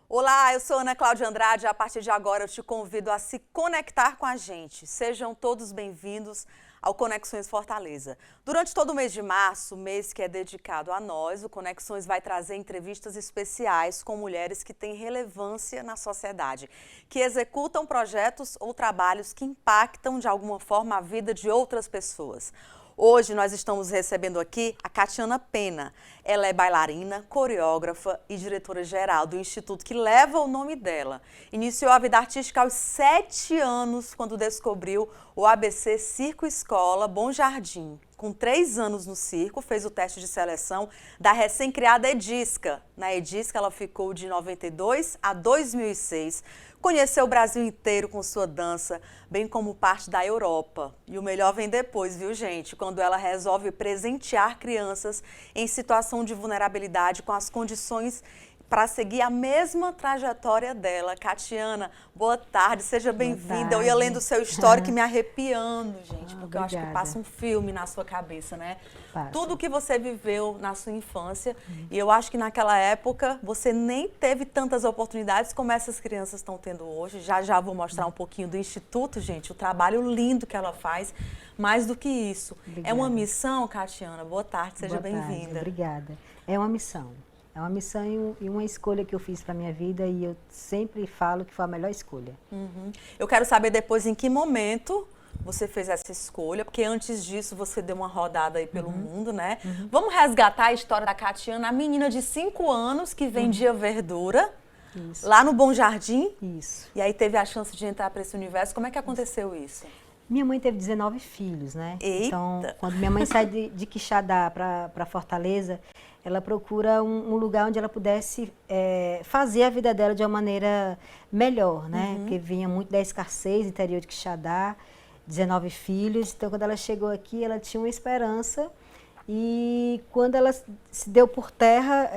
Olá, eu sou Ana Cláudia Andrade. A partir de agora eu te convido a se conectar com a gente. Sejam todos bem-vindos ao Conexões Fortaleza. Durante todo o mês de março, mês que é dedicado a nós, o Conexões vai trazer entrevistas especiais com mulheres que têm relevância na sociedade, que executam projetos ou trabalhos que impactam de alguma forma a vida de outras pessoas. Hoje nós estamos recebendo aqui a Catiana Pena. Ela é bailarina, coreógrafa e diretora-geral do instituto que leva o nome dela. Iniciou a vida artística aos 7 anos, quando descobriu o ABC Circo Escola Bom Jardim. Com 3 anos no circo, fez o teste de seleção da recém-criada Edisca. Na Edisca, ela ficou de 92 a 2006. Conheceu o Brasil inteiro com sua dança, bem como parte da Europa. E o melhor vem depois, viu, gente? Quando ela resolve presentear crianças em situação de vulnerabilidade com as condições para seguir a mesma trajetória dela. Catiana, boa tarde, seja bem-vinda. Eu ia lendo o seu histórico e me arrepiando, gente, porque eu acho que passa um filme na sua cabeça, né? Passa. Tudo que você viveu na sua infância, e eu acho que naquela época você nem teve tantas oportunidades como essas crianças estão tendo hoje. Já vou mostrar um pouquinho do Instituto, gente, o trabalho lindo que ela faz. Mais do que isso. Obrigada. É uma missão, Catiana? Boa tarde, seja bem-vinda. Obrigada. É uma missão. É uma missão e uma escolha que eu fiz para a minha vida e eu sempre falo que foi a melhor escolha. Eu quero saber depois em que momento você fez essa escolha, porque antes disso você deu uma rodada aí pelo mundo, né? Vamos resgatar a história da Catiana, a menina de 5 anos que vendia verdura lá no Bom Jardim. Isso. E aí teve a chance de entrar para esse universo. Como é que aconteceu isso? Minha mãe teve 19 filhos, né? Eita. Então, quando minha mãe sai de Quixadá para Fortaleza, ela procura um lugar onde ela pudesse fazer a vida dela de uma maneira melhor, né? Porque vinha muito da escassez, interior de Quixadá, 19 filhos. Então, quando ela chegou aqui, ela tinha uma esperança. E quando ela se deu por terra,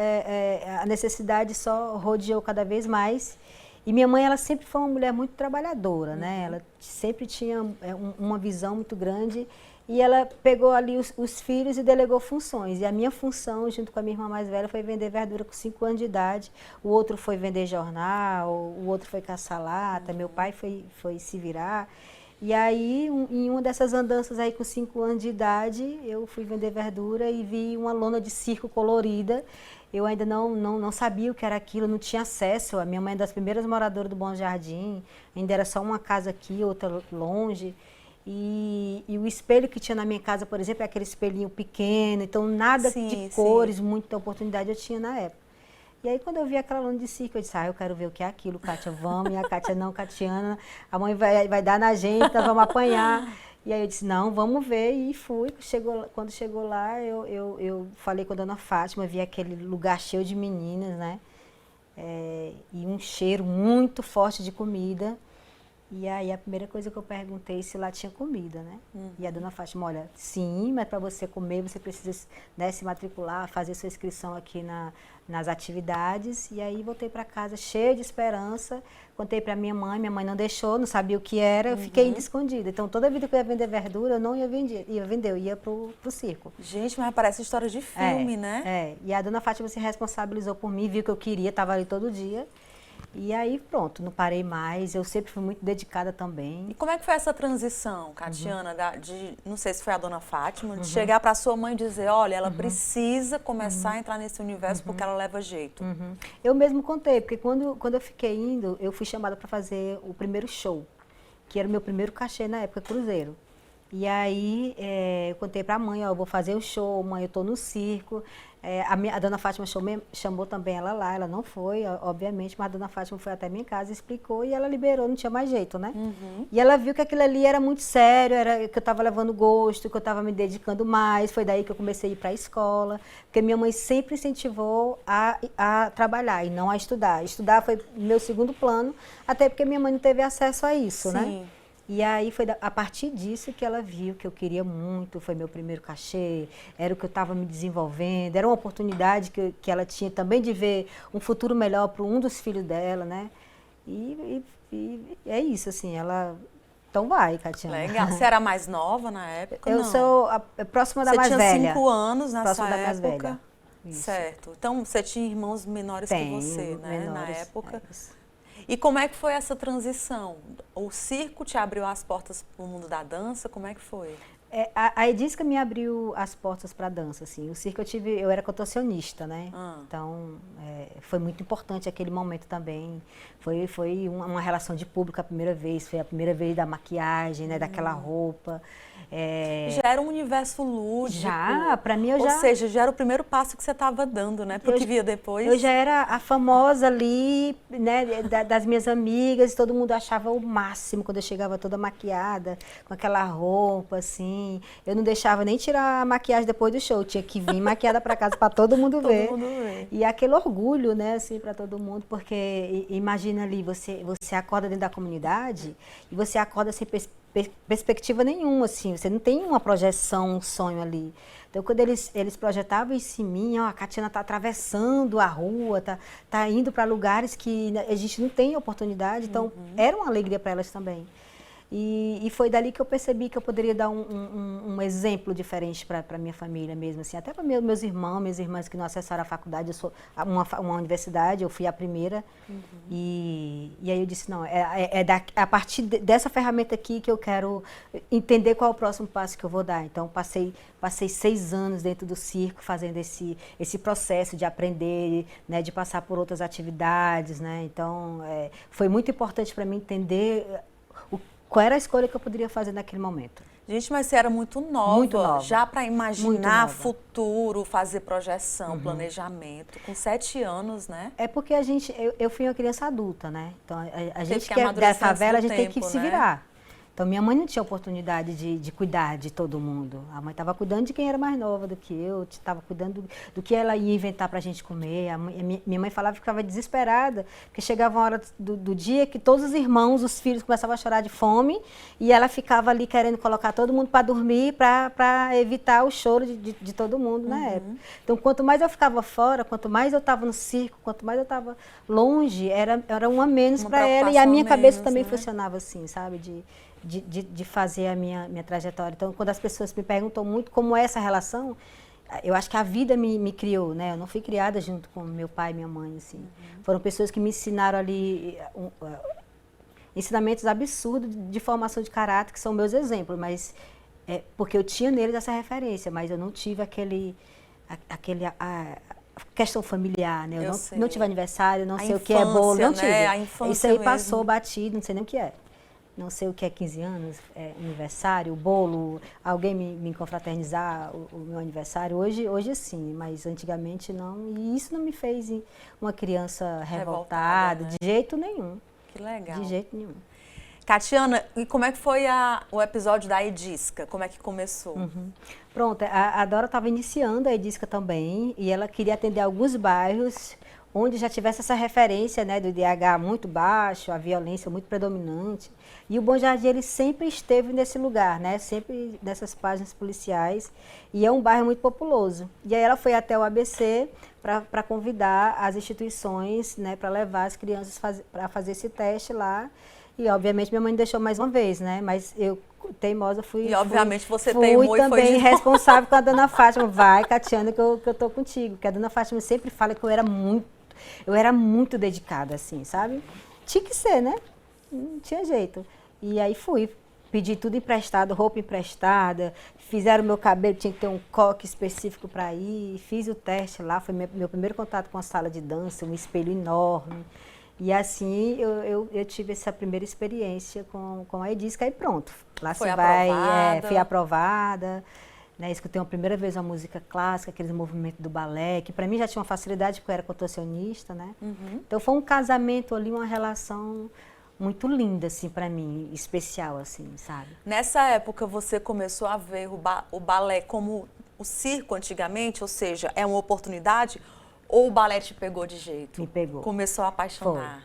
a necessidade só rodeou cada vez mais. E minha mãe, ela sempre foi uma mulher muito trabalhadora, né? Ela sempre tinha uma visão muito grande e ela pegou ali os filhos e delegou funções. E a minha função, junto com a minha irmã mais velha, foi vender verdura com 5 anos de idade. O outro foi vender jornal, o outro foi caçar lata, meu pai foi se virar. E aí, em uma dessas andanças aí com 5 anos de idade, eu fui vender verdura e vi uma lona de circo colorida. Eu ainda não sabia o que era aquilo, não tinha acesso. A minha mãe é das primeiras moradoras do Bom Jardim, ainda era só uma casa aqui, outra longe. E o espelho que tinha na minha casa, por exemplo, é aquele espelhinho pequeno, então nada de cores, muita oportunidade eu tinha na época. E aí, quando eu vi aquela lona de circo, eu disse, eu quero ver o que é aquilo, Kátia, vamos. E a Kátia, não, Catiana, a mãe vai dar na gente, nós vamos apanhar. E aí eu disse, não, vamos ver, e fui. Quando chegou lá, eu falei com a dona Fátima, vi aquele lugar cheio de meninas, né? E um cheiro muito forte de comida. E aí a primeira coisa que eu perguntei se lá tinha comida, né? E a dona Fátima, olha, sim, mas para você comer, você precisa, né, se matricular, fazer sua inscrição aqui nas atividades. E aí voltei para casa cheia de esperança, contei para minha mãe não deixou, não sabia o que era, eu fiquei ainda escondida. Então toda vida que eu ia vender verdura, eu não ia vender, eu ia pro circo. Gente, mas parece história de filme, né? E a dona Fátima se responsabilizou por mim, viu que eu queria, estava ali todo dia. E aí, pronto, não parei mais, eu sempre fui muito dedicada também. E como é que foi essa transição, Catiana, não sei se foi a dona Fátima, de chegar para sua mãe e dizer, olha, ela precisa começar a entrar nesse universo porque ela leva jeito? Eu mesmo contei, porque quando eu fiquei indo, eu fui chamada para fazer o primeiro show, que era o meu primeiro cachê na época, cruzeiro. E aí, eu contei para a mãe, eu vou fazer o show, mãe, eu estou no circo. A dona Fátima chamou também ela lá, ela não foi, obviamente, mas a dona Fátima foi até minha casa, explicou e ela liberou, não tinha mais jeito, né? E ela viu que aquilo ali era muito sério, que eu estava levando gosto, que eu estava me dedicando mais, foi daí que eu comecei a ir para a escola, porque minha mãe sempre incentivou a trabalhar e não a estudar. Estudar foi meu segundo plano, até porque minha mãe não teve acesso a isso, né? E aí foi a partir disso que ela viu que eu queria muito, foi meu primeiro cachê, era o que eu estava me desenvolvendo, era uma oportunidade que ela tinha também de ver um futuro melhor para um dos filhos dela, né? E é isso, assim, ela... Então vai, Catiana. Legal. Você era mais nova na época? Eu sou próxima da mais velha. Você tinha 5 anos nessa próxima da mais época? velha. isso. Certo. Então, você tinha irmãos menores que você, né, na menores, época. isso. E como é que foi essa transição? O circo te abriu as portas para o mundo da dança? Como é que foi? A Edisca me abriu as portas para a dança, assim. O circo eu era contorcionista, né? Então, foi muito importante aquele momento também. Foi uma relação de público a primeira vez, foi a primeira vez da maquiagem, né? Daquela roupa. Já era um universo lúdico. Já, para mim eu já... Ou seja, já era o primeiro passo que você estava dando, né? Para o que via depois. Eu já era a famosa ali, né? Das minhas amigas, todo mundo achava o máximo quando eu chegava toda maquiada, com aquela roupa, assim. Eu não deixava nem tirar a maquiagem depois do show, tinha que vir maquiada para casa para todo mundo ver. Todo mundo ver. E aquele orgulho, né, assim, para todo mundo, porque imagina ali, você acorda dentro da comunidade e você acorda sem perspectiva nenhuma, assim, você não tem uma projeção, um sonho ali. Então, quando eles projetavam isso em mim, ó, a Catiana tá atravessando a rua, tá indo para lugares que a gente não tem oportunidade, então era uma alegria para elas também. E foi dali que eu percebi que eu poderia dar um exemplo diferente para minha família mesmo, assim, até para meus irmãos, minhas irmãs que não acessaram a faculdade, eu sou uma universidade, eu fui a primeira, e aí eu disse, não, a partir dessa ferramenta aqui que eu quero entender qual é o próximo passo que eu vou dar. Então, passei 6 anos dentro do circo, fazendo esse processo de aprender, né, de passar por outras atividades, né, então, foi muito importante para mim entender qual era a escolha que eu poderia fazer naquele momento. Gente, mas você era muito nova. Já para imaginar futuro, fazer projeção, planejamento, com 7 anos, né? É porque eu fui uma criança adulta, né? Então, a gente que é da favela, a gente tem que tempo, se virar. Então, minha mãe não tinha oportunidade de cuidar de todo mundo. A mãe estava cuidando de quem era mais nova do que eu, estava cuidando do que ela ia inventar para a gente comer. Minha mãe falava que ficava desesperada, porque chegava uma hora do dia que todos os irmãos, os filhos, começavam a chorar de fome, e ela ficava ali querendo colocar todo mundo para dormir, para evitar o choro de todo mundo na época. Então, quanto mais eu ficava fora, quanto mais eu estava no circo, quanto mais eu estava longe, era um a menos para ela, e a minha cabeça também funcionava assim, sabe? De fazer a minha trajetória. Então, quando as pessoas me perguntam muito como é essa relação, eu acho que a vida me criou, né? Eu não fui criada junto com meu pai e minha mãe, assim. Foram pessoas que me ensinaram ali ensinamentos absurdos de formação de caráter, que são meus exemplos, mas porque eu tinha neles essa referência, mas eu não tive a questão familiar, né? Eu não tive aniversário, não sei o que é bolo, não tive. Né? A infância isso aí mesmo. passou batido, não sei nem o que é. Não sei o que é 15 anos, aniversário, bolo, alguém me confraternizar o meu aniversário. Hoje sim, mas antigamente não. E isso não me fez uma criança revoltada, né? De jeito nenhum. Que legal. De jeito nenhum. Catiana, e como é que foi o episódio da Edisca? Como é que começou? Pronto, a Dora estava iniciando a Edisca também, e ela queria atender alguns bairros onde já tivesse essa referência, né, do IDH muito baixo, a violência muito predominante. E o Bom Jardim, ele sempre esteve nesse lugar, né, sempre nessas páginas policiais, e é um bairro muito populoso. E aí ela foi até o ABC para convidar as instituições, né, para levar as crianças para fazer esse teste lá. E, obviamente, minha mãe deixou mais uma vez, né, mas eu, teimosa, fui... E, obviamente, você teimou e foi também responsável com a dona Fátima. Vai, Catiana, que eu tô contigo. Porque a dona Fátima sempre fala que eu era muito dedicada, assim, sabe? Tinha que ser, né? Não tinha jeito. E aí fui, pedi tudo emprestado, roupa emprestada, fizeram meu cabelo, tinha que ter um coque específico para ir, fiz o teste lá, foi meu primeiro contato com a sala de dança, um espelho enorme. E assim eu tive essa primeira experiência com a Edisca e pronto. Lá foi você vai, fui aprovada. Né, escutei uma primeira vez uma música clássica, aqueles movimentos do balé, que para mim já tinha uma facilidade porque eu era contorcionista, né? Então foi um casamento ali, uma relação muito linda, assim, para mim, especial, assim, sabe? Nessa época você começou a ver o balé como o circo antigamente, ou seja, é uma oportunidade, ou o balé te pegou de jeito? Me pegou. Começou a apaixonar?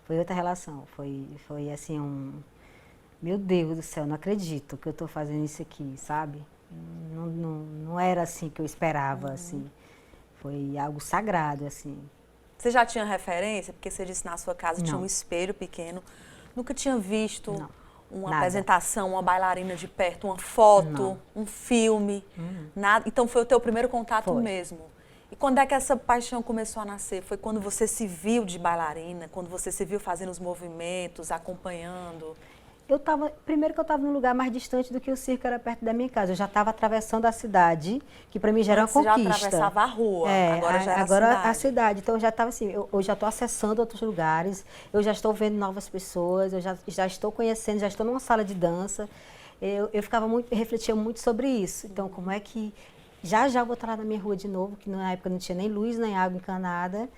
Foi outra relação, foi assim Meu Deus do céu, não acredito que eu estou fazendo isso aqui, sabe? Não era assim que eu esperava, assim. Foi algo sagrado, assim. Você já tinha referência? Porque você disse na sua casa Não. tinha um espelho pequeno. Nunca tinha visto uma Nada. apresentação, uma bailarina de perto, uma foto, Não. um filme, nada. Então foi o teu primeiro contato Foi. mesmo. E quando é que essa paixão começou a nascer? Foi quando você se viu de bailarina, quando você se viu fazendo os movimentos, acompanhando? Primeiro que eu estava num lugar mais distante do que o circo era perto da minha casa. Eu já estava atravessando a cidade, que para mim já era uma Antes você já conquista. atravessava a rua, agora já era agora a cidade. Então eu já estava assim, eu já estou acessando outros lugares, eu já estou vendo novas pessoas, eu já estou conhecendo, já estou numa sala de dança. Eu refletia muito sobre isso. Então, como é que já vou estar lá na minha rua de novo, que na época não tinha nem luz, nem água encanada.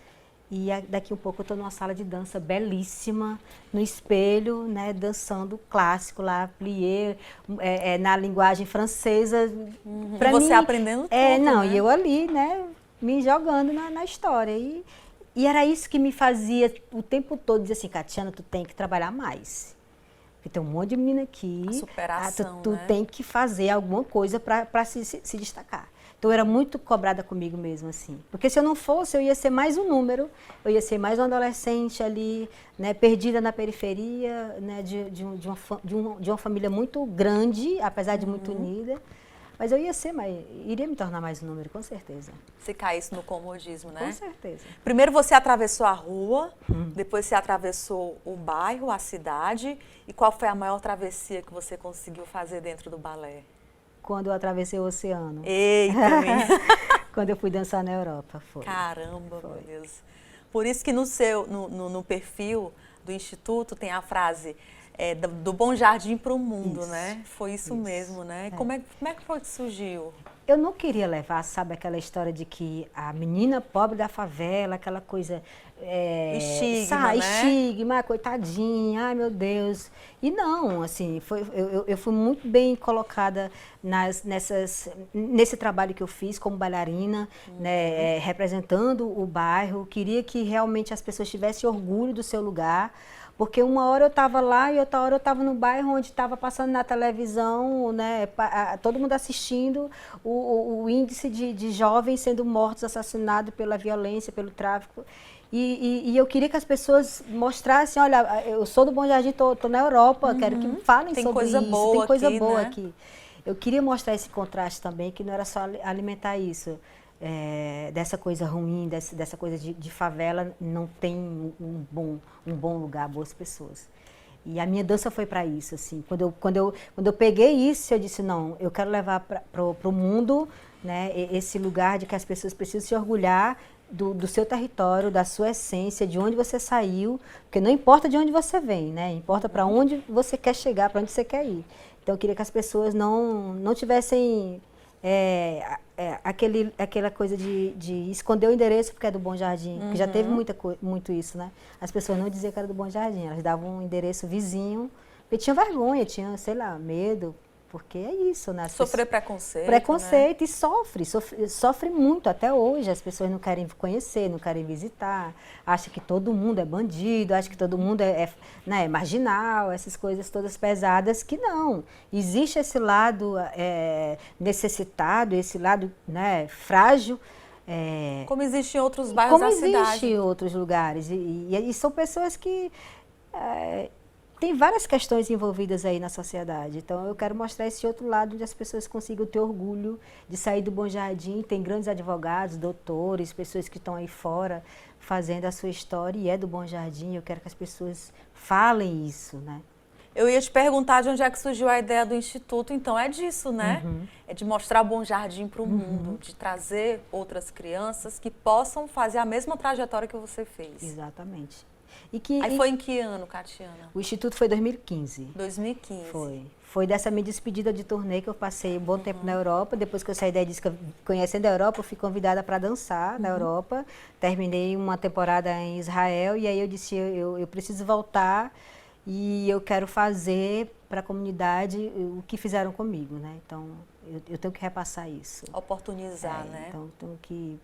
E daqui um pouco eu estou numa sala de dança belíssima, no espelho, né, dançando clássico lá, plié, na linguagem francesa. E você aprendendo tudo, Não, né? e eu ali, né, me jogando na história. E era isso que me fazia o tempo todo dizer assim, Catiana, tu tem que trabalhar mais. Porque tem um monte de menina aqui. A superação, tu né? tem que fazer alguma coisa para se destacar. Então, eu era muito cobrada comigo mesmo, assim. Porque se eu não fosse, eu ia ser mais um número, eu ia ser mais uma adolescente ali, né, perdida na periferia, né, de uma família muito grande, apesar de muito unida. Mas eu iria me tornar mais um número, com certeza. Se caísse no comodismo, né? Com certeza. Primeiro você atravessou a rua, depois você atravessou o bairro, a cidade. E qual foi a maior travessia que você conseguiu fazer dentro do balé? Quando eu atravessei o oceano. Eita, menina. Quando eu fui dançar na Europa, foi. Caramba, meu Deus. Por isso que no perfil do Instituto tem a frase do Bom Jardim para o Mundo, Isso, né? Foi isso mesmo, né? Como é que foi que surgiu? Eu não queria levar, sabe, aquela história de que a menina pobre da favela, aquela coisa... Estigma, né? Estigma, coitadinha, ai meu Deus. E não, assim, eu fui muito bem colocada nesse trabalho que eu fiz como bailarina, né, representando o bairro. Queria que realmente as pessoas tivessem orgulho do seu lugar. Porque uma hora eu estava lá e outra hora eu estava no bairro onde estava passando na televisão, né, todo mundo assistindo o índice de jovens sendo mortos, assassinados pela violência, pelo tráfico. E eu queria que as pessoas mostrassem, olha, eu sou do Bom Jardim, tô na Europa, quero que falem Tem sobre coisa isso. boa Tem coisa aqui, boa né? aqui. Eu queria mostrar esse contraste também, que não era só alimentar isso. Dessa coisa ruim, dessa coisa de favela, não tem um bom lugar, boas pessoas. E a minha dança foi para isso, assim. Quando eu peguei isso, eu disse, não, eu quero levar para o mundo, né, esse lugar de que as pessoas precisam se orgulhar do seu território, da sua essência, de onde você saiu, porque não importa de onde você vem, né? Importa para onde você quer chegar, para onde você quer ir. Então eu queria que as pessoas não tivessem aquela coisa de esconder o endereço porque é do Bom Jardim, que já teve muito isso, né? As pessoas não diziam que era do Bom Jardim, elas davam um endereço vizinho, porque tinham vergonha, tinham, sei lá, medo, porque é isso, né? Sofrer preconceito, preconceito, né? E sofre muito até hoje. As pessoas não querem conhecer, não querem visitar, acham que todo mundo é bandido, acham que todo mundo é marginal, essas coisas todas pesadas, que não. Existe esse lado necessitado, esse lado, né, frágil. Como existe em outros bairros da cidade. Como existe em outros lugares. E são pessoas que... tem várias questões envolvidas aí na sociedade. Então, eu quero mostrar esse outro lado onde as pessoas consigam ter orgulho de sair do Bom Jardim. Tem grandes advogados, doutores, pessoas que estão aí fora fazendo a sua história e é do Bom Jardim. Eu quero que as pessoas falem isso, né? Eu ia te perguntar de onde é que surgiu a ideia do Instituto, então é disso, né? É de mostrar o Bom Jardim para o mundo, de trazer outras crianças que possam fazer a mesma trajetória que você fez. Exatamente. Foi em que ano, Catiana? O Instituto foi em 2015. 2015. Foi dessa minha despedida de turnê que eu passei um bom tempo na Europa. Depois que eu saí da disco, conhecendo a Europa, eu fui convidada para dançar na Europa. Terminei uma temporada em Israel e aí eu disse, eu preciso voltar e eu quero fazer para a comunidade o que fizeram comigo, né? Então, eu tenho que repassar isso. Oportunizar, né? Então, tenho que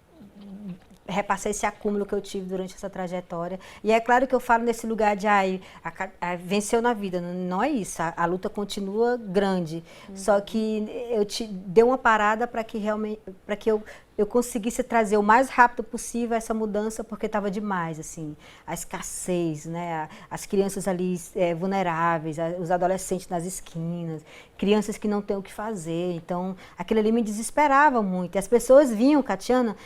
repassar esse acúmulo que eu tive durante essa trajetória. E é claro que eu falo nesse lugar de venceu na vida, não é isso, a luta continua grande. Só que eu te dei uma parada para que realmente, para que eu eu conseguisse trazer o mais rápido possível essa mudança, porque estava demais, assim, a escassez, né? As crianças ali vulneráveis, os adolescentes nas esquinas, crianças que não têm o que fazer. Então, aquilo ali me desesperava muito. E as pessoas vinham, Catiana,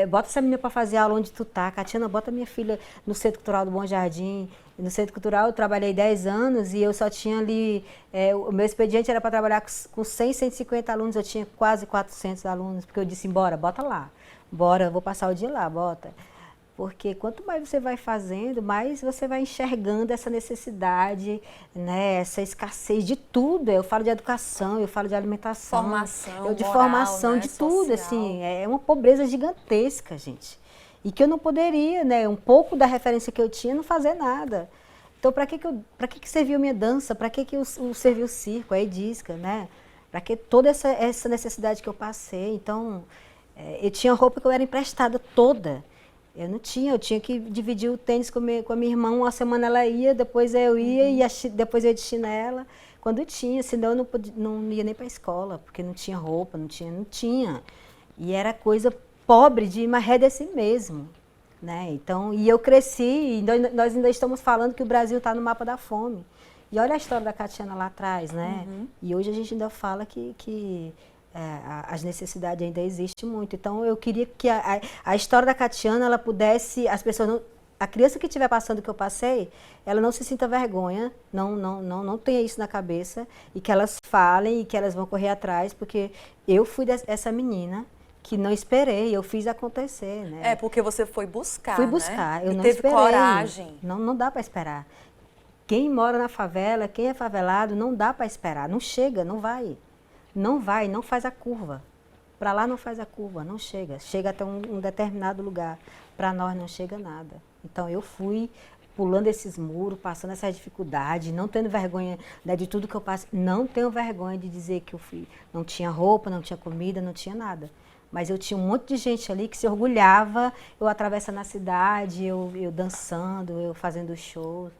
bota essa menina para fazer aula onde tu tá. Catiana, bota minha filha no Centro Cultural do Bom Jardim. No Centro Cultural eu trabalhei 10 anos e eu só tinha ali, o meu expediente era para trabalhar com 100, 150 alunos, eu tinha quase 400 alunos, porque eu disse, bora, bota lá, bora, eu vou passar o dia lá, bota. Porque quanto mais você vai fazendo, mais você vai enxergando essa necessidade, né, essa escassez de tudo. Eu falo de educação, eu falo de alimentação, de moral, formação, né, de tudo, social. assim, é uma pobreza gigantesca, gente. E que eu não poderia, né, um pouco da referência que eu tinha, não fazer nada. Então, para que serviu minha dança? Para que serviu o circo, a Edisca, né? Para que toda essa necessidade que eu passei? Então, eu tinha roupa que eu era emprestada toda. Eu não tinha, eu tinha que dividir o tênis com a minha irmã, uma semana ela ia, depois eu ia, e depois eu ia de chinela. Quando tinha, senão eu não ia nem para a escola, porque não tinha roupa, não tinha. E era coisa pobre de maré assim mesmo, né? Então, e eu cresci, e nós ainda estamos falando que o Brasil está no mapa da fome. E olha a história da Catiana lá atrás, né? E hoje a gente ainda fala que as necessidades ainda existem muito. Então, eu queria que a história da Catiana, ela pudesse, as pessoas não, a criança que estiver passando o que eu passei, ela não se sinta vergonha, não tenha isso na cabeça, e que elas falem e que elas vão correr atrás, porque eu fui essa menina que não esperei, eu fiz acontecer, né? Porque você foi buscar, Fui buscar, né? eu e não teve esperei. coragem. Não dá para esperar. Quem mora na favela, quem é favelado, não dá para esperar. Não chega, não vai. Não vai, não faz a curva. Para lá não faz a curva, não chega. Chega até um determinado lugar. Para nós não chega nada. Então eu fui pulando esses muros, passando essas dificuldades, não tendo vergonha, né, de tudo que eu passei. Não tenho vergonha de dizer que eu fui. Não tinha roupa, não tinha comida, não tinha nada. Mas eu tinha um monte de gente ali que se orgulhava, eu atravessando a cidade, eu dançando, eu fazendo shows.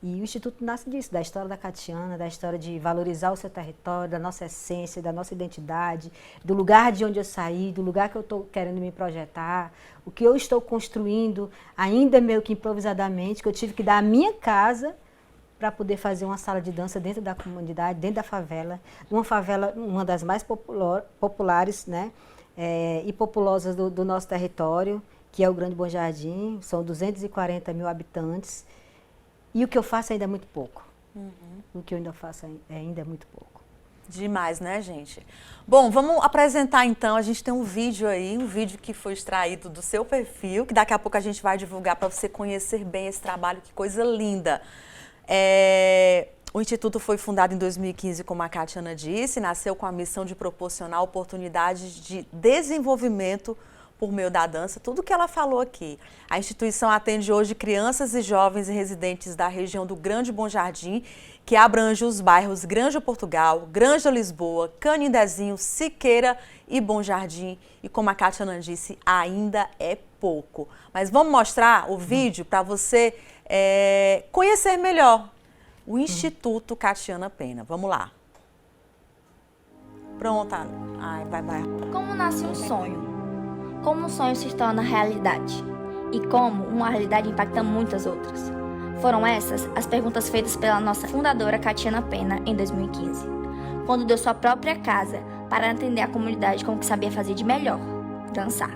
E o Instituto nasce disso, da história da Catiana, da história de valorizar o seu território, da nossa essência, da nossa identidade, do lugar de onde eu saí, do lugar que eu estou querendo me projetar, o que eu estou construindo, ainda meio que improvisadamente, que eu tive que dar a minha casa para poder fazer uma sala de dança dentro da comunidade, dentro da favela, uma das mais populares, né, e populosas do nosso território, que é o Grande Bom Jardim. São 240 mil habitantes. E o que eu faço ainda é muito pouco. O que eu ainda faço ainda é muito pouco. Demais, né, gente? Bom, vamos apresentar então, a gente tem um vídeo aí, um vídeo que foi extraído do seu perfil, que daqui a pouco a gente vai divulgar para você conhecer bem esse trabalho, que coisa linda. O Instituto foi fundado em 2015, como a Catiana disse, nasceu com a missão de proporcionar oportunidades de desenvolvimento por meio da dança, tudo que ela falou aqui. A instituição atende hoje crianças e jovens e residentes da região do Grande Bom Jardim, que abrange os bairros Granja Portugal, Granja Lisboa, Canindezinho, Siqueira e Bom Jardim. E como a Catiana disse, ainda é pouco. Mas vamos mostrar o vídeo para você conhecer melhor o Instituto Catiana Pena. Vamos lá. Pronta. Ai, vai. Como nasce um sonho? Como um sonho se torna realidade? E como uma realidade impacta muitas outras? Foram essas as perguntas feitas pela nossa fundadora Catiana Pena em 2015, quando deu sua própria casa para atender a comunidade com o que sabia fazer de melhor: dançar.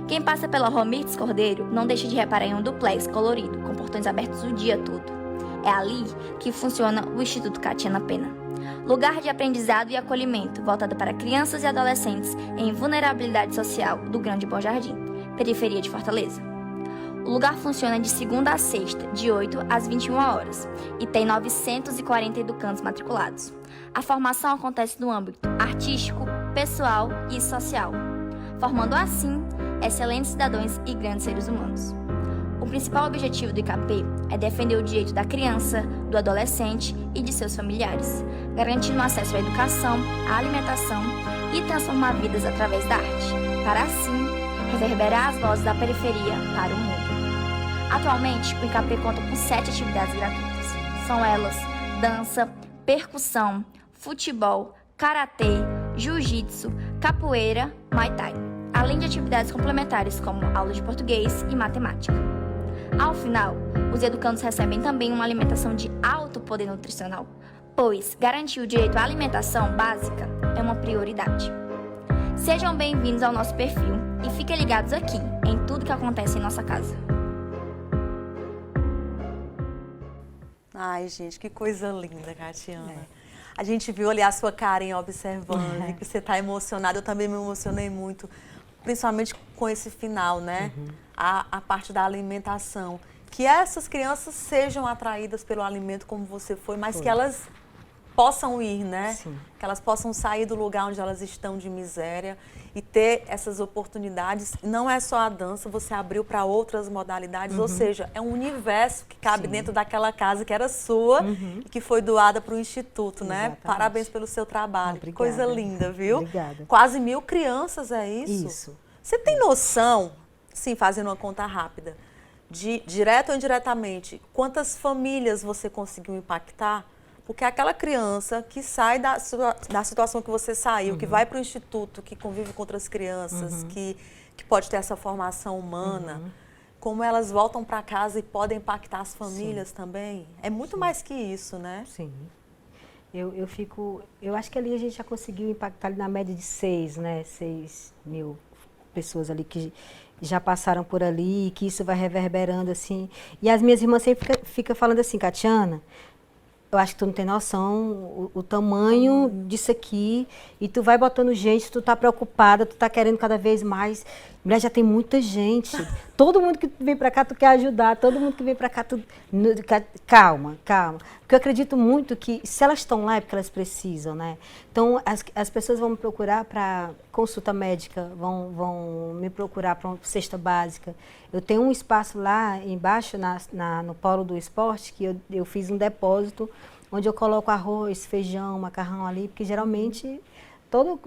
Quem passa pela Romírides Cordeiro não deixa de reparar em um duplex colorido, com portões abertos o dia todo. É ali que funciona o Instituto Catiana Pena. Lugar de aprendizado e acolhimento voltado para crianças e adolescentes em vulnerabilidade social do Grande Bom Jardim, periferia de Fortaleza. O lugar funciona de segunda a sexta, de 8 às 21 horas, e tem 940 educandos matriculados. A formação acontece no âmbito artístico, pessoal e social, formando assim excelentes cidadãos e grandes seres humanos. O principal objetivo do ICAP é defender o direito da criança, do adolescente e de seus familiares, garantindo acesso à educação, à alimentação e transformar vidas através da arte, para assim reverberar as vozes da periferia para o mundo. Atualmente, o ICAP conta com 7 atividades gratuitas. São elas: dança, percussão, futebol, karatê, jiu-jitsu, capoeira, muay thai, além de atividades complementares como aula de português e matemática. Ao final, os educandos recebem também uma alimentação de alto poder nutricional, pois garantir o direito à alimentação básica é uma prioridade. Sejam bem-vindos ao nosso perfil e fiquem ligados aqui em tudo que acontece em nossa casa. Ai, gente, que coisa linda, Catiana. A gente viu ali a sua carinha observando, e que você está emocionada. Eu também me emocionei muito, principalmente com esse final, né? A parte da alimentação. Que essas crianças sejam atraídas pelo alimento como você foi, mas que elas possam ir, né? Sim. Que elas possam sair do lugar onde elas estão de miséria e ter essas oportunidades. Não é só a dança, você abriu para outras modalidades, ou seja, é um universo que cabe dentro daquela casa que era sua e que foi doada para o Instituto, né? Exatamente. Parabéns pelo seu trabalho. Obrigada. Coisa linda, viu? Obrigada. Quase 1000 crianças, é isso? Isso. Você tem noção, sim, fazendo uma conta rápida, de, direto ou indiretamente, quantas famílias você conseguiu impactar? Porque aquela criança que sai da situação que você saiu, que vai para o instituto, que convive com outras crianças, que pode ter essa formação humana, como elas voltam para casa e podem impactar as famílias também, é muito mais que isso, né? Sim. Eu acho que ali a gente já conseguiu impactar ali na média de 6 mil pessoas ali que já passaram por ali, que isso vai reverberando assim. E as minhas irmãs sempre ficam falando assim, Catiana, eu acho que tu não tem noção o tamanho disso aqui, e tu vai botando gente, tu tá preocupada, tu tá querendo cada vez mais. Mulher, já tem muita gente. Todo mundo que vem para cá, tu quer ajudar. Todo mundo que vem para cá, tu... Calma, calma. Porque eu acredito muito que se elas estão lá é porque elas precisam, né? Então, as pessoas vão me procurar para consulta médica, vão me procurar para uma cesta básica. Eu tenho um espaço lá embaixo, no polo do esporte, que eu fiz um depósito, onde eu coloco arroz, feijão, macarrão ali, porque geralmente...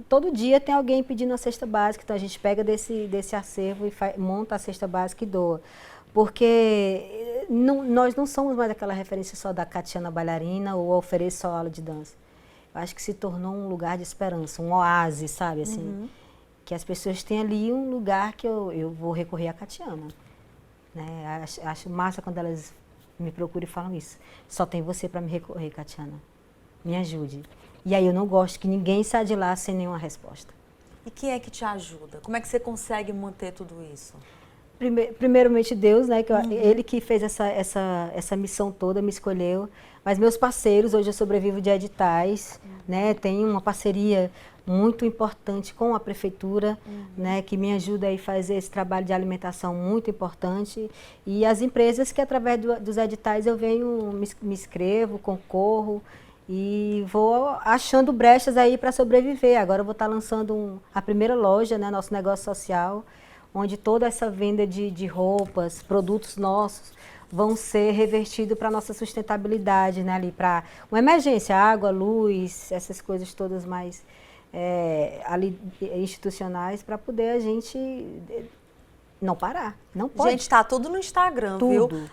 Todo dia tem alguém pedindo a cesta básica, então a gente pega desse acervo e monta a cesta básica e doa. Porque nós não somos mais aquela referência só da Catiana bailarina ou oferecer só aula de dança. Eu acho que se tornou um lugar de esperança, um oásis, sabe? Assim, que as pessoas têm ali um lugar que eu vou recorrer a Catiana. Né? Acho massa quando elas me procuram e falam isso. Só tem você para me recorrer, Catiana. Me ajude. E aí eu não gosto que ninguém saia de lá sem nenhuma resposta. E quem é que te ajuda? Como é que você consegue manter tudo isso? Primeiramente Deus, né? Ele que fez essa missão toda, me escolheu. Mas meus parceiros, hoje eu sobrevivo de editais, né? Tenho uma parceria muito importante com a prefeitura, né? Que me ajuda a fazer esse trabalho de alimentação muito importante. E as empresas que através dos editais eu venho, me inscrevo, concorro. E vou achando brechas aí para sobreviver. Agora eu vou estar lançando a primeira loja, né, nosso negócio social, onde toda essa venda de roupas, produtos nossos, vão ser revertidos para a nossa sustentabilidade, né, ali para uma emergência, água, luz, essas coisas todas mais ali institucionais, para poder a gente não parar. Não pode. Gente, tá tudo no Instagram, Tudo. viu?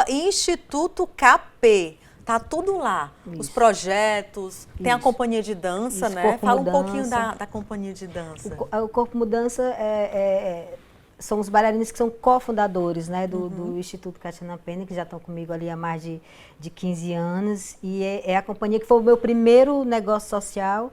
@Instituto KP. Tá tudo lá. Isso. Os projetos, tem a Isso. companhia de dança, Isso, né? Corpo Fala um Mudança. pouquinho da companhia de dança. O Corpo Mudança são os bailarinos que são cofundadores, né, do Instituto Catiana Pena, que já estão comigo ali há mais de 15 anos. E é a companhia que foi o meu primeiro negócio social,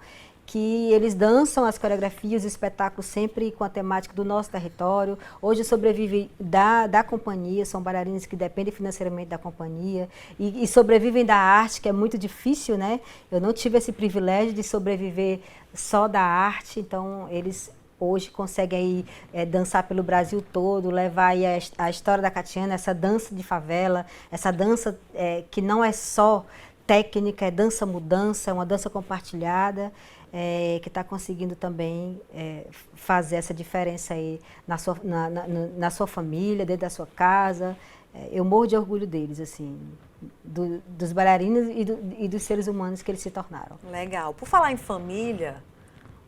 que eles dançam as coreografias, os espetáculos sempre com a temática do nosso território. Hoje sobrevivem da companhia, são bailarinos que dependem financeiramente da companhia e sobrevivem da arte, que é muito difícil, né? Eu não tive esse privilégio de sobreviver só da arte, então eles hoje conseguem aí, dançar pelo Brasil todo, levar aí a história da Catiana, essa dança de favela, essa dança que não é só técnica, é dança-mudança, é uma dança compartilhada, que está conseguindo também fazer essa diferença aí na sua família, dentro da sua casa. Eu morro de orgulho deles, assim, dos bailarinos e dos seres humanos que eles se tornaram. Legal. Por falar em família,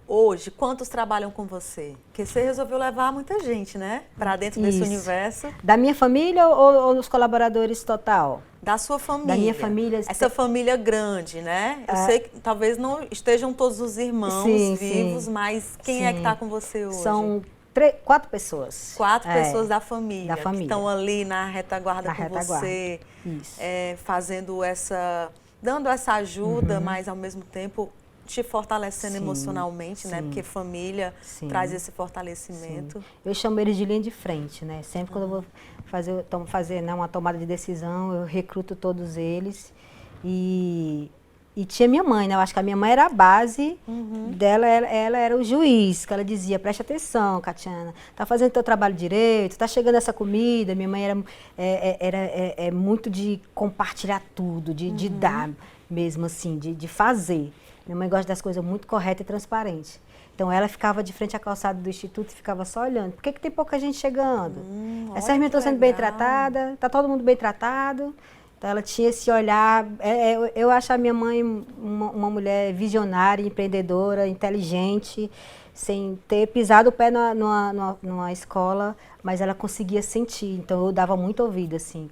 hoje, quantos trabalham com você? Porque você resolveu levar muita gente, né? Para dentro desse universo. Da minha família ou nos colaboradores total? Da sua família. Da minha família. Essa família grande, né? Eu sei que talvez não estejam todos os irmãos vivos, mas quem é que está com você hoje? São 4 pessoas. 4 pessoas da família. Da família. Que estão ali na retaguarda com você. Isso. Fazendo dando essa ajuda, mas ao mesmo tempo te fortalecendo emocionalmente, né? Porque família traz esse fortalecimento. Sim. Eu chamo eles de linha de frente, né? Sempre quando eu vou fazer uma tomada de decisão, eu recruto todos eles. E tinha minha mãe, né? Eu acho que a minha mãe era a base dela, ela era o juiz, que ela dizia, preste atenção, Catiana, tá fazendo teu trabalho direito, tá chegando essa comida. Minha mãe era muito de compartilhar tudo, de dar mesmo assim, de fazer. Minha mãe gosta das coisas muito corretas e transparentes. Então, ela ficava de frente à calçada do instituto e ficava só olhando. Por que tem pouca gente chegando? Essas meninas estão sendo bem tratadas? Está todo mundo bem tratado? Então, ela tinha esse olhar. Eu acho a minha mãe uma mulher visionária, empreendedora, inteligente, sem ter pisado o pé numa escola, mas ela conseguia sentir. Então, eu dava muito ouvido, assim,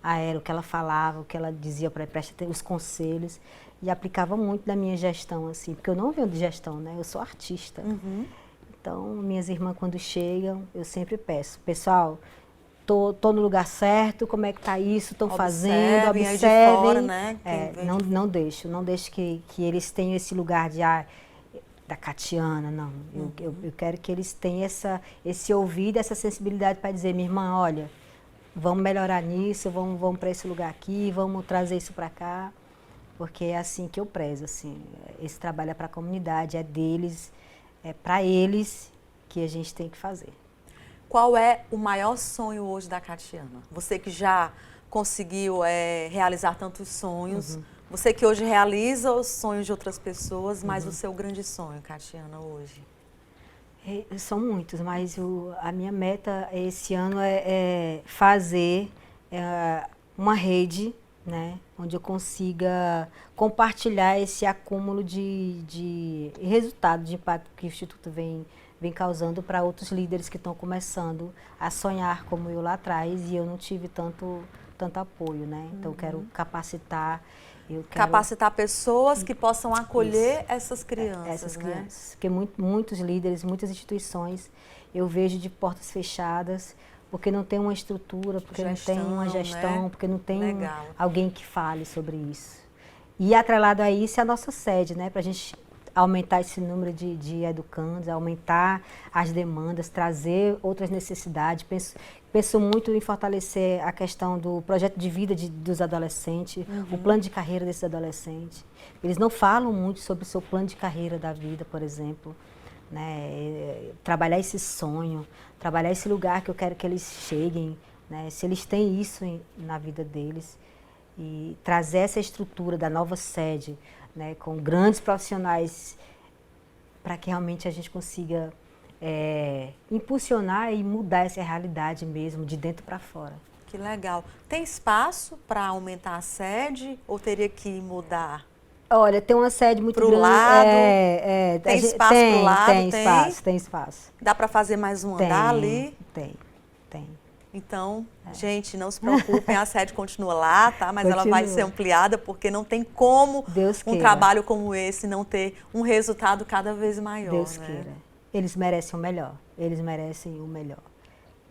a ela, o que ela falava, o que ela dizia para os conselhos. E aplicava muito na minha gestão, assim, porque eu não venho de gestão, né? Eu sou artista. Então, minhas irmãs, quando chegam, eu sempre peço, pessoal, tô no lugar certo, como é que tá isso, estão fazendo, observem. De fora, né? Não deixo que eles tenham esse lugar da Catiana, não. Eu quero que eles tenham esse ouvido, essa sensibilidade para dizer, minha irmã, olha, vamos melhorar nisso, vamos para esse lugar aqui, vamos trazer isso para cá. Porque é assim que eu prezo, assim, esse trabalho é para a comunidade, é deles, é para eles que a gente tem que fazer. Qual é o maior sonho hoje da Catiana? Você que já conseguiu realizar tantos sonhos, você que hoje realiza os sonhos de outras pessoas, mas o seu grande sonho, Catiana, hoje? São muitos, mas a minha meta esse ano é fazer uma rede, né, onde eu consiga compartilhar esse acúmulo de resultado, de impacto que o Instituto vem causando para outros líderes que estão começando a sonhar como eu lá atrás e eu não tive tanto apoio, né? Então eu quero capacitar. Capacitar pessoas que possam acolher essas crianças, essas né? crianças. Porque muitos líderes, muitas instituições, eu vejo de portas fechadas, porque não tem uma estrutura, porque não tem uma gestão, né? Porque não tem alguém que fale sobre isso. E atrelado a isso é a nossa sede, né? Para a gente aumentar esse número de educandos, aumentar as demandas, trazer outras necessidades. Penso muito em fortalecer a questão do projeto de vida dos adolescentes, o plano de carreira desses adolescentes. Eles não falam muito sobre o seu plano de carreira da vida, por exemplo. Né? Trabalhar esse sonho, trabalhar esse lugar que eu quero que eles cheguem, né? Se eles têm isso na vida deles, e trazer essa estrutura da nova sede, né? Com grandes profissionais, para que realmente a gente consiga impulsionar e mudar essa realidade mesmo, de dentro para fora. Que legal. Tem espaço para aumentar a sede ou teria que mudar? Olha, tem uma sede muito grande. Lado? Tem espaço pro lado? Tem espaço. Dá para fazer mais um andar ali? Tem. Então, gente, não se preocupem, a sede continua lá, tá? Mas ela vai ser ampliada, porque não tem como trabalho como esse não ter um resultado cada vez maior. Deus né? queira. Eles merecem o melhor. Eles merecem o melhor.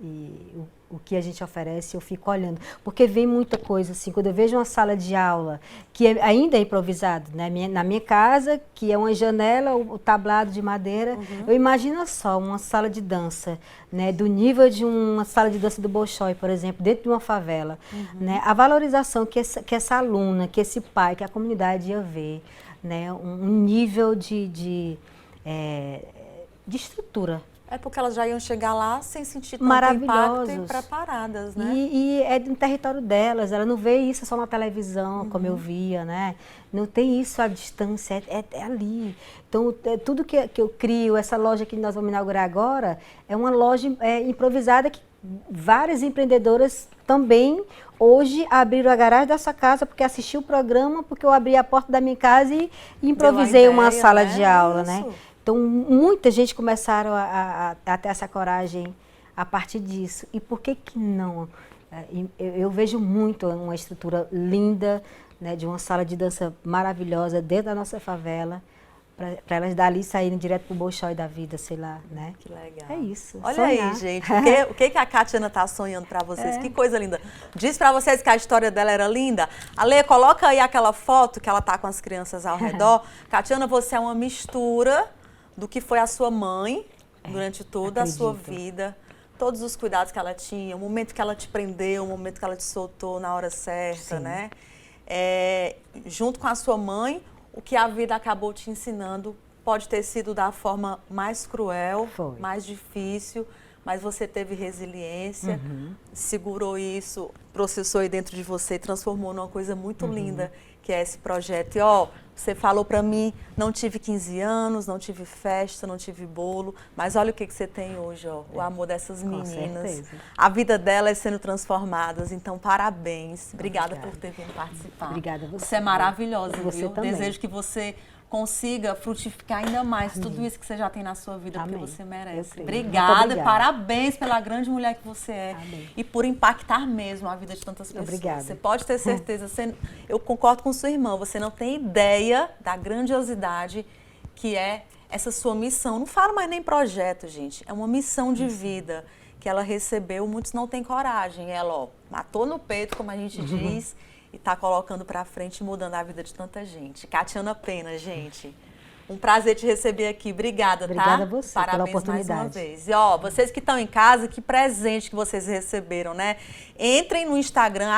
E o que a gente oferece, eu fico olhando. Porque vem muita coisa, assim, quando eu vejo uma sala de aula que ainda é improvisado, né? Na minha casa, que é uma janela, o tablado de madeira, eu imagino só uma sala de dança, né? Do nível de uma sala de dança do Bolshoi, por exemplo, dentro de uma favela. Né? A valorização que essa aluna, que esse pai, que a comunidade ia ver, né? Um nível de estrutura. É porque elas já iam chegar lá sem sentir tanto impacto e preparadas, né? E é no território delas, ela não vê isso só na televisão, como eu via, né? Não tem isso à distância, é ali. Então, tudo que eu crio, essa loja que nós vamos inaugurar agora, é uma loja improvisada que várias empreendedoras também hoje abriram a garagem da sua casa porque assistiu o programa, porque eu abri a porta da minha casa e improvisei uma sala de aula, né? Então, muita gente começaram a ter essa coragem a partir disso. E por que não Eu vejo muito uma estrutura linda, né, de uma sala de dança maravilhosa dentro da nossa favela, para elas dali saírem direto pro Bolshoi da vida, sei lá, né? Que legal. É isso. Olha sonhar. aí, gente, o que a Catiana tá sonhando para vocês? Que coisa linda. Diz para vocês que a história dela era linda. Ale, coloca aí aquela foto que ela tá com as crianças ao redor. Catiana, você é uma mistura do que foi a sua mãe durante toda a sua vida. Todos os cuidados que ela tinha, o momento que ela te prendeu, o momento que ela te soltou na hora certa, Sim. né? Junto com a sua mãe, o que a vida acabou te ensinando pode ter sido da forma mais cruel, mais difícil, mas você teve resiliência, segurou isso, processou aí dentro de você e transformou numa coisa muito linda, que é esse projeto. E você falou para mim, não tive 15 anos, não tive festa, não tive bolo, mas olha o que você tem hoje, o amor dessas meninas, a vida delas sendo transformadas. Então, parabéns. Obrigada por ter vindo participar. Obrigada a você. Você é maravilhosa, você viu? Também. Desejo que você consiga frutificar ainda mais tudo isso que você já tem na sua vida, porque você merece. Obrigada e parabéns pela grande mulher que você é. E por impactar mesmo a vida de tantas pessoas. Obrigada. Você pode ter certeza, eu concordo com sua irmã, você não tem ideia da grandiosidade que é essa sua missão. Não falo mais nem projeto, gente, é uma missão de vida que ela recebeu, muitos não têm coragem. Ela, matou no peito, como a gente diz, e está colocando para frente e mudando a vida de tanta gente. Catiana Pena, gente, um prazer te receber aqui. Obrigada, tá? Obrigada a você Parabéns pela oportunidade. mais uma vez. E vocês que estão em casa, que presente que vocês receberam, né? Entrem no Instagram,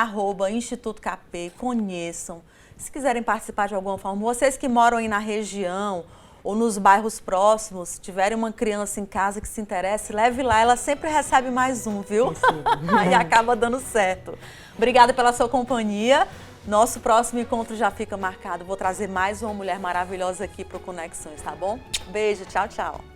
@Instituto KP, conheçam. Se quiserem participar de alguma forma, vocês que moram aí na região ou nos bairros próximos, se tiverem uma criança em casa que se interesse, leve lá, ela sempre recebe mais um, viu? Aí acaba dando certo. Obrigada pela sua companhia. Nosso próximo encontro já fica marcado. Vou trazer mais uma mulher maravilhosa aqui para o Conexões, tá bom? Beijo, tchau, tchau.